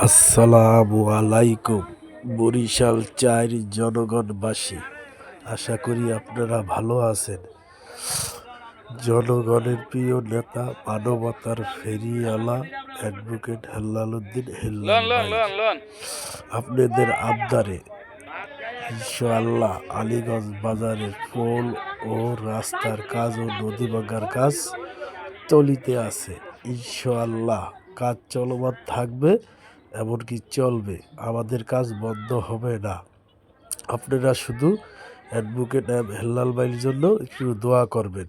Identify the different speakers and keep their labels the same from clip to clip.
Speaker 1: আসসালামু আলাইকুম বরিশাল চায়ের জনগণবাসী, আশা করি আপনারা ভালো আছেন। জনগণের প্রিয় নেতা, মানবতার ফেরিওয়ালা অ্যাডভোকেট হেলাল উদ্দিন হেলাল ভাই আপনাদের আবদারে ইনশাআল্লাহ আলীগঞ্জ বাজারের পোল ও রাস্তার কাজ ও নদী ভাঙার কাজ চলিতে আছে। ইনশাআল্লাহ কাজ চলমান থাকবে, এমনকি চলবে। আমাদের কাজ বন্ধ হবে না। আপনারা শুধু অ্যাডভোকেট হেলাল ভাইয়ের জন্য একটু দোয়া করবেন।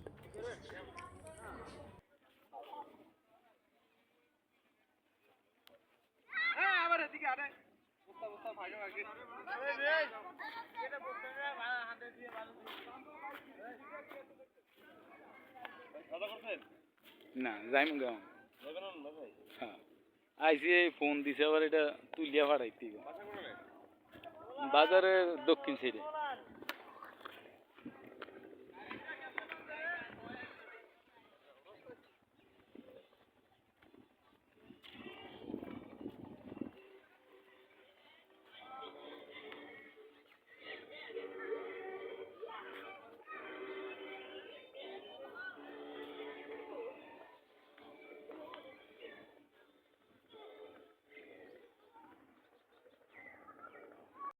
Speaker 2: না যাইম গাম হ্যাঁ আইসি ফোন দিছে আবার এটা তুলিয়া ফাটাইতে বাজারের দক্ষিণ সাইডে